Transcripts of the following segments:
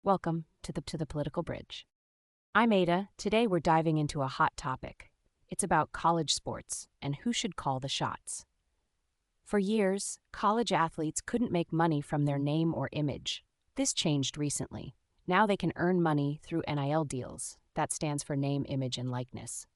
Welcome to the Political Bridge. I'm Ada. Today we're diving into a hot topic. It's about college sports and who should call the shots. For years, college athletes couldn't make money from their name or image. This changed recently. Now they can earn money through NIL deals. That stands for name, image, and likeness.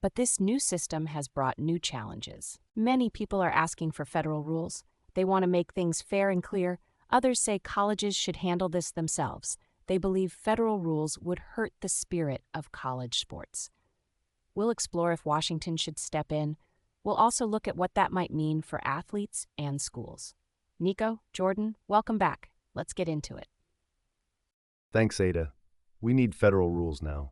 But this new system has brought new challenges. Many people are asking for federal rules. They want to make things fair and clear. Others say colleges should handle this themselves. They believe federal rules would hurt the spirit of college sports. We'll explore if Washington should step in. We'll also look at what that might mean for athletes and schools. Nico, Jordan, welcome back. Let's get into it. Thanks, Ada. We need federal rules now.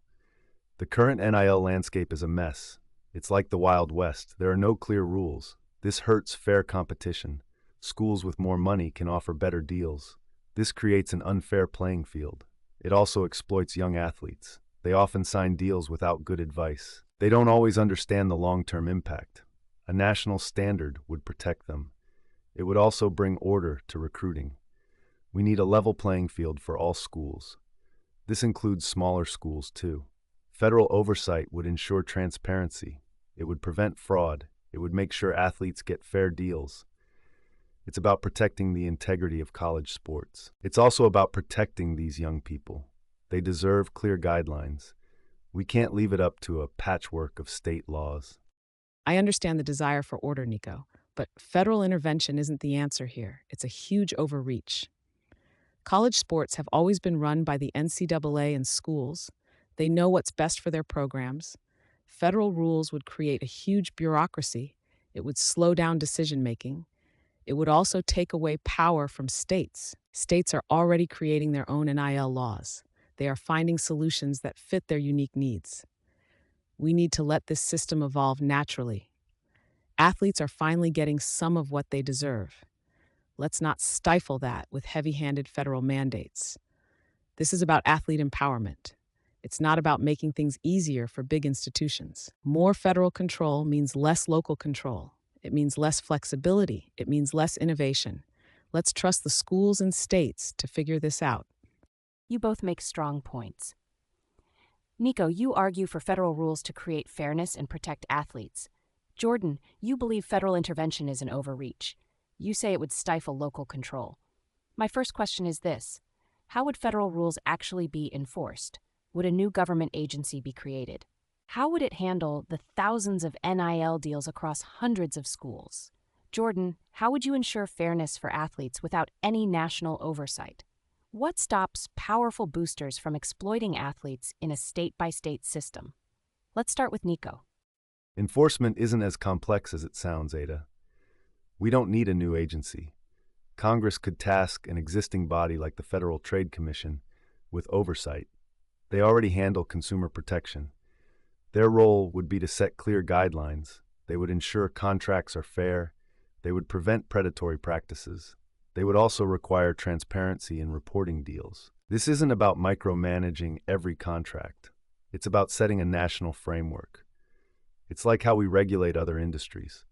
The current NIL landscape is a mess. It's like the Wild West. There are no clear rules. This hurts fair competition. Schools with more money can offer better deals. This creates an unfair playing field. It also exploits young athletes. They often sign deals without good advice. They don't always understand the long-term impact. A national standard would protect them. It would also bring order to recruiting. We need a level playing field for all schools. This includes smaller schools, too. Federal oversight would ensure transparency. It would prevent fraud. It would make sure athletes get fair deals. It's about protecting the integrity of college sports. It's also about protecting these young people. They deserve clear guidelines. We can't leave it up to a patchwork of state laws. I understand the desire for order, Nico, but federal intervention isn't the answer here. It's a huge overreach. College sports have always been run by the NCAA and schools. They know what's best for their programs. Federal rules would create a huge bureaucracy. It would slow down decision-making. It would also take away power from states. States are already creating their own NIL laws. They are finding solutions that fit their unique needs. We need to let this system evolve naturally. Athletes are finally getting some of what they deserve. Let's not stifle that with heavy-handed federal mandates. This is about athlete empowerment. It's not about making things easier for big institutions. More federal control means less local control. It means less flexibility. It means less innovation. Let's trust the schools and states to figure this out. You both make strong points. Nico, you argue for federal rules to create fairness and protect athletes. Jordan, you believe federal intervention is an overreach. You say it would stifle local control. My first question is this: how would federal rules actually be enforced? Would a new government agency be created? How would it handle the thousands of NIL deals across hundreds of schools? Jordan, how would you ensure fairness for athletes without any national oversight? What stops powerful boosters from exploiting athletes in a state-by-state system? Let's start with Nico. Enforcement isn't as complex as it sounds, Ada. We don't need a new agency. Congress could task an existing body like the Federal Trade Commission with oversight. They already handle consumer protection. Their role would be to set clear guidelines. They would ensure contracts are fair. They would prevent predatory practices. They would also require transparency in reporting deals. This isn't about micromanaging every contract. It's about setting a national framework. It's like how we regulate other industries.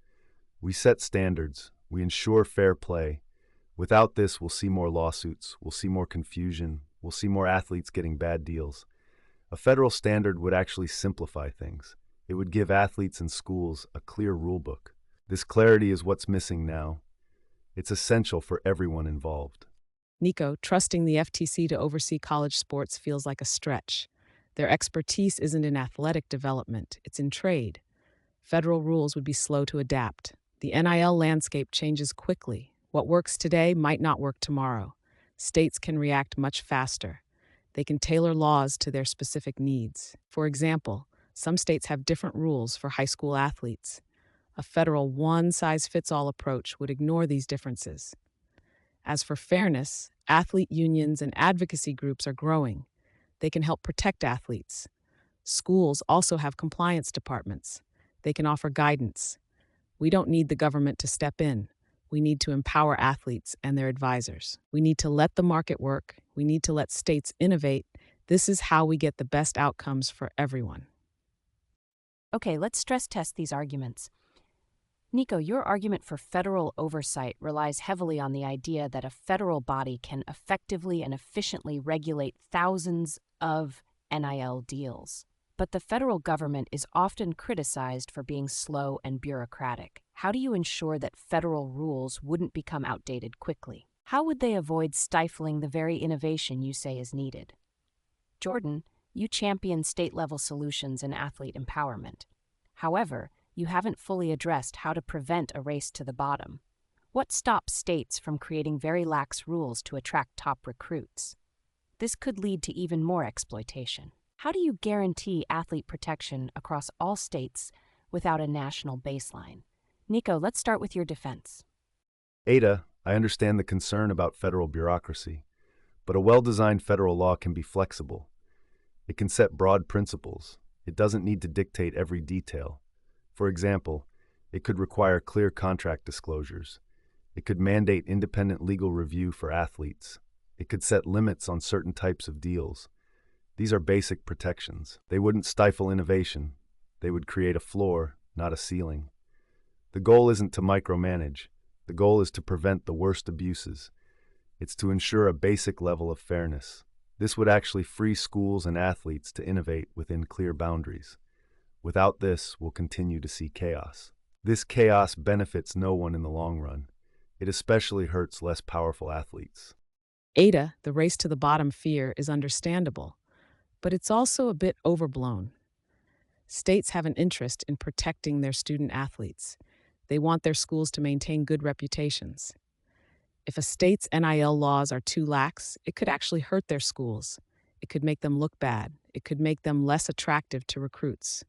We set standards. We ensure fair play. Without this, we'll see more lawsuits. We'll see more confusion. We'll see more athletes getting bad deals. A federal standard would actually simplify things. It would give athletes and schools a clear rulebook. This clarity is what's missing now. It's essential for everyone involved. Nico, trusting the FTC to oversee college sports feels like a stretch. Their expertise isn't in athletic development, it's in trade. Federal rules would be slow to adapt. The NIL landscape changes quickly. What works today might not work tomorrow. States can react much faster. They can tailor laws to their specific needs. For example, some states have different rules for high school athletes. A federal one-size-fits-all approach would ignore these differences. As for fairness, athlete unions and advocacy groups are growing. They can help protect athletes. Schools also have compliance departments. They can offer guidance. We don't need the government to step in. We need to empower athletes and their advisors. We need to let the market work. We need to let states innovate. This is how we get the best outcomes for everyone. Okay, let's stress test these arguments. Nico, your argument for federal oversight relies heavily on the idea that a federal body can effectively and efficiently regulate thousands of NIL deals. But the federal government is often criticized for being slow and bureaucratic. How do you ensure that federal rules wouldn't become outdated quickly? How would they avoid stifling the very innovation you say is needed? Jordan, you champion state-level solutions in athlete empowerment. However, you haven't fully addressed how to prevent a race to the bottom. What stops states from creating very lax rules to attract top recruits? This could lead to even more exploitation. How do you guarantee athlete protection across all states without a national baseline? Nico, let's start with your defense. Ada, I understand the concern about federal bureaucracy, but a well-designed federal law can be flexible. It can set broad principles. It doesn't need to dictate every detail. For example, it could require clear contract disclosures. It could mandate independent legal review for athletes. It could set limits on certain types of deals. These are basic protections. They wouldn't stifle innovation. They would create a floor, not a ceiling. The goal isn't to micromanage. The goal is to prevent the worst abuses. It's to ensure a basic level of fairness. This would actually free schools and athletes to innovate within clear boundaries. Without this, we'll continue to see chaos. This chaos benefits no one in the long run. It especially hurts less powerful athletes. Ada, the race to the bottom fear is understandable, but it's also a bit overblown. States have an interest in protecting their student athletes. They want their schools to maintain good reputations. If a state's NIL laws are too lax, it could actually hurt their schools. It could make them look bad. It could make them less attractive to recruits.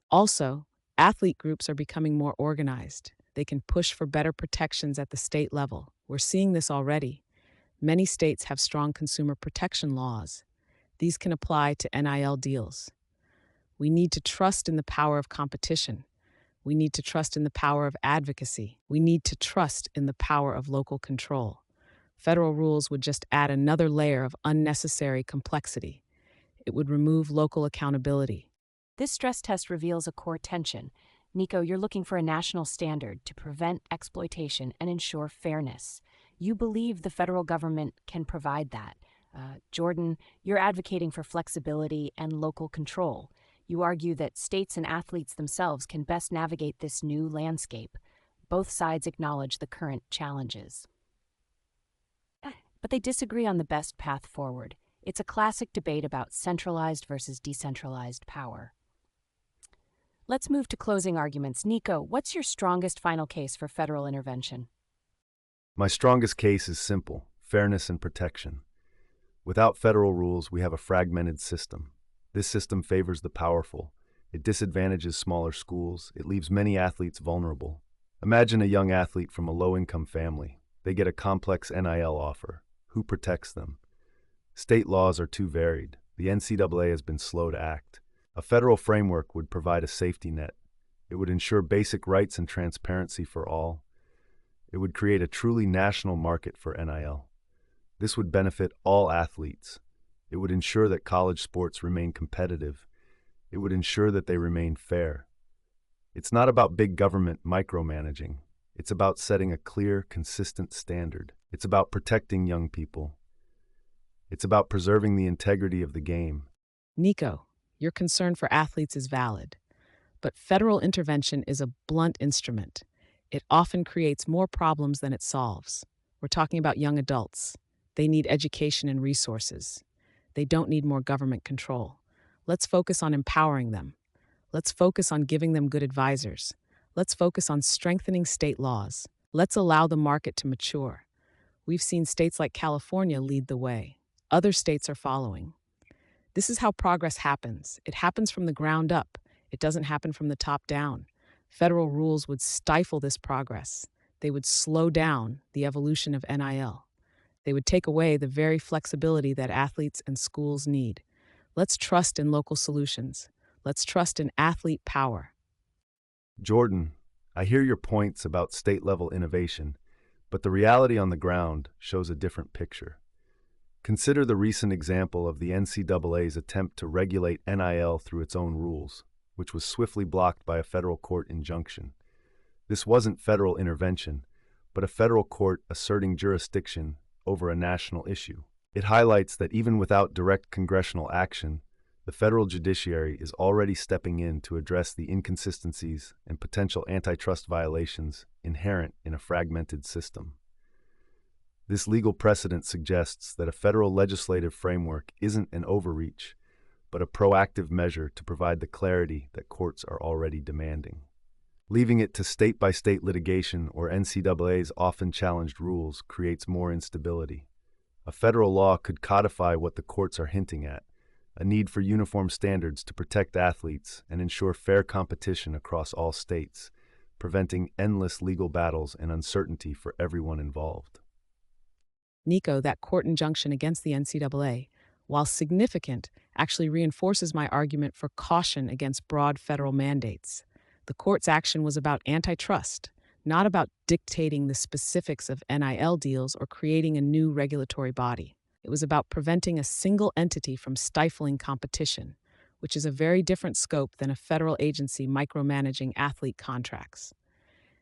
Also, athlete groups are becoming more organized. They can push for better protections at the state level. We're seeing this already. Many states have strong consumer protection laws. These can apply to NIL deals. We need to trust in the power of competition. We need to trust in the power of advocacy. We need to trust in the power of local control. Federal rules would just add another layer of unnecessary complexity. It would remove local accountability. This stress test reveals a core tension. Nico, you're looking for a national standard to prevent exploitation and ensure fairness. You believe the federal government can provide that. Jordan, you're advocating for flexibility and local control. You argue that states and athletes themselves can best navigate this new landscape. Both sides acknowledge the current challenges. But they disagree on the best path forward. It's a classic debate about centralized versus decentralized power. Let's move to closing arguments. Nico, what's your strongest final case for federal intervention? My strongest case is simple: fairness and protection. Without federal rules, we have a fragmented system. This system favors the powerful. It disadvantages smaller schools. It leaves many athletes vulnerable. Imagine a young athlete from a low-income family. They get a complex NIL offer. Who protects them? State laws are too varied. The NCAA has been slow to act. A federal framework would provide a safety net. It would ensure basic rights and transparency for all. It would create a truly national market for NIL. This would benefit all athletes. It would ensure that college sports remain competitive. It would ensure that they remain fair. It's not about big government micromanaging. It's about setting a clear, consistent standard. It's about protecting young people. It's about preserving the integrity of the game. Nico, your concern for athletes is valid, but federal intervention is a blunt instrument. It often creates more problems than it solves. We're talking about young adults. They need education and resources. They don't need more government control. Let's focus on empowering them. Let's focus on giving them good advisors. Let's focus on strengthening state laws. Let's allow the market to mature. We've seen states like California lead the way. Other states are following. This is how progress happens. It happens from the ground up. It doesn't happen from the top down. Federal rules would stifle this progress. They would slow down the evolution of NIL. They would take away the very flexibility that athletes and schools need. Let's trust in local solutions. Let's trust in athlete power. Jordan, I hear your points about state-level innovation, but the reality on the ground shows a different picture. Consider the recent example of the NCAA's attempt to regulate NIL through its own rules, which was swiftly blocked by a federal court injunction. This wasn't federal intervention, but a federal court asserting jurisdiction over a national issue. It highlights that even without direct congressional action, the federal judiciary is already stepping in to address the inconsistencies and potential antitrust violations inherent in a fragmented system. This legal precedent suggests that a federal legislative framework isn't an overreach, but a proactive measure to provide the clarity that courts are already demanding. Leaving it to state-by-state litigation or NCAA's often challenged rules creates more instability. A federal law could codify what the courts are hinting at, a need for uniform standards to protect athletes and ensure fair competition across all states, preventing endless legal battles and uncertainty for everyone involved. Nico, that court injunction against the NCAA, while significant, actually reinforces my argument for caution against broad federal mandates. The court's action was about antitrust, not about dictating the specifics of NIL deals or creating a new regulatory body. It was about preventing a single entity from stifling competition, which is a very different scope than a federal agency micromanaging athlete contracts.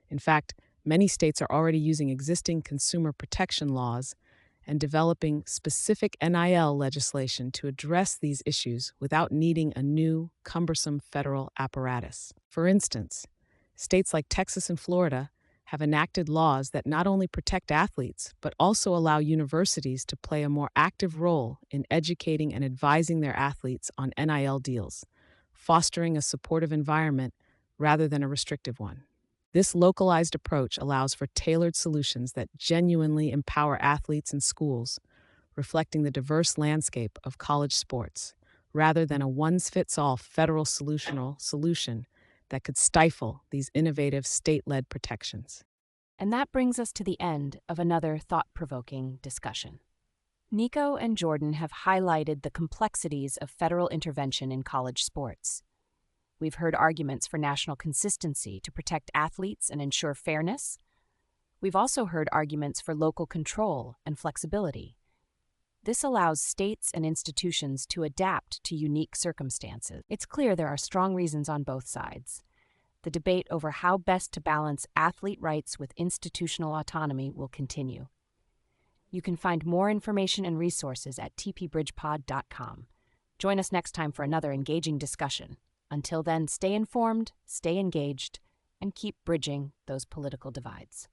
In fact, many states are already using existing consumer protection laws and developing specific NIL legislation to address these issues without needing a new, cumbersome federal apparatus. For instance, states like Texas and Florida have enacted laws that not only protect athletes, but also allow universities to play a more active role in educating and advising their athletes on NIL deals, fostering a supportive environment rather than a restrictive one. This localized approach allows for tailored solutions that genuinely empower athletes and schools, reflecting the diverse landscape of college sports, rather than a one-fits-all federal solution that could stifle these innovative state-led protections. And that brings us to the end of another thought-provoking discussion. Nico and Jordan have highlighted the complexities of federal intervention in college sports. We've heard arguments for national consistency to protect athletes and ensure fairness. We've also heard arguments for local control and flexibility. This allows states and institutions to adapt to unique circumstances. It's clear there are strong reasons on both sides. The debate over how best to balance athlete rights with institutional autonomy will continue. You can find more information and resources at tpbridgepod.com. Join us next time for another engaging discussion. Until then, stay informed, stay engaged, and keep bridging those political divides.